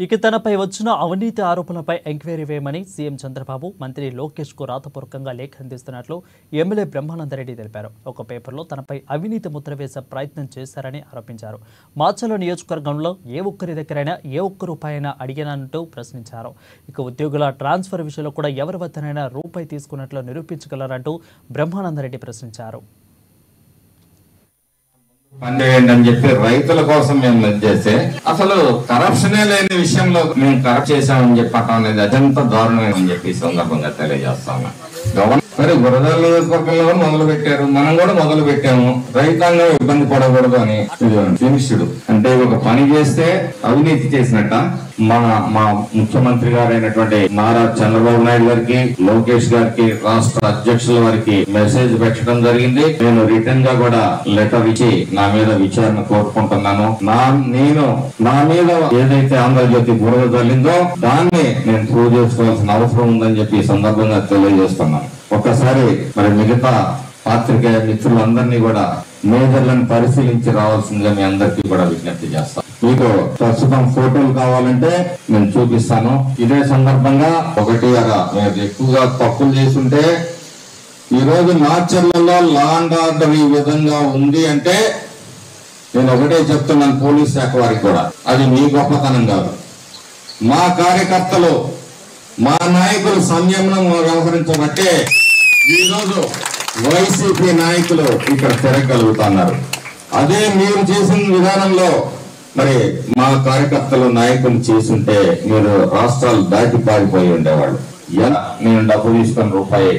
ఇక తనపై వచ్చిన అవినీతి ఆరోపణలపై ఎంక్వైరీ వేయమని సీఎం చంద్రబాబు మంత్రి లోకేష్ కు రాతపూర్వకంగా లేఖ అందిస్తున్నట్లు ఎమ్మెల్యే బ్రహ్మానందరెడ్డి తెలిపారు. ఒక పేపర్లో తనపై అవినీతి ముద్ర వేసే ప్రయత్నం చేశారని ఆరోపించారు. మాచర్ల నియోజకవర్గంలో ఏ ఒక్కరి దగ్గరైనా ఏ ఒక్క రూపాయైనా అడిగానంటూ ప్రశ్నించారు. ఇక ఉద్యోగుల ట్రాన్స్ఫర్ విషయంలో కూడా ఎవరి వద్దనైనా రూపాయి తీసుకున్నట్లు నిరూపించగలరంటూ బ్రహ్మానందరెడ్డి ప్రశ్నించారు. పనిచేయండి అని చెప్పి రైతుల కోసం మేము చేస్తే అసలు కరప్షనే లేని విషయంలో మేము కరప్ట్ చేశామని చెప్పటం అనేది అత్యంత దారుణమని చెప్పి సందర్భంగా తెలియజేస్తాము. మరి గురజాల నియోజకవర్గంలో మొదలు పెట్టారు, మనం కూడా మొదలు పెట్టాము. రైతాంగం ఇబ్బంది పడకూడదు అని ఫినిష్డ్ అంటే ఒక పని చేస్తే అవినీతి చేసినట్ట. మా ముఖ్యమంత్రి గారైనటువంటి నారా చంద్రబాబు నాయుడు గారికి, లోకేష్ గారికి, రాష్ట్ర అధ్యక్షుల వారికి మెసేజ్ పెట్టడం జరిగింది. నేను రిటర్న్ గా కూడా లెటర్ ఇచ్చి నా మీద విచారణ కోరుకుంటున్నాను. నా మీద ఏదైతే ఆంధ్రజ్యోతి బురద తల్లిందో దాన్ని నేను ప్రూవ్ చేసుకోవాల్సిన అవసరం ఉందని చెప్పి ఈ సందర్భంగా తెలియజేస్తున్నాను. ఒక్కసారి మరి మిగతా పాత్రికేయ మిత్రులందరినీ కూడా మేజర్లను పరిశీలించి రావాల్సిందిగా మీ అందరికీ కూడా విజ్ఞప్తి చేస్తాను. మీకు ప్రస్తుతం ఫోటోలు కావాలంటే నేను చూపిస్తాను. ఇదే సందర్భంగా మీరు ఎక్కువగా తప్పులు చేస్తుంటే ఈ రోజు మాచర్లలో లా అండ్ ఆర్డర్ ఈ విధంగా ఉంది అంటే నేను ఒకటే చెప్తున్నాను పోలీస్ శాఖ వారికి కూడా, అది మీ గొప్పతనం కాదు. మా కార్యకర్తలు మా నాయకులు సంయమనం వ్యవహరించబట్టే ఈరోజు వైసీపీ నాయకులు ఇక్కడ తిరగలుగుతున్నారు. అదే మీరు చేసిన విధానంలో మరి మా కార్యకర్తలు నాయకులు చేసుంటే మీరు రాష్ట్రాలు దాటి పారిపోయి ఉండేవాళ్ళు. నేను డబ్బు తీసుకుని రూపాయి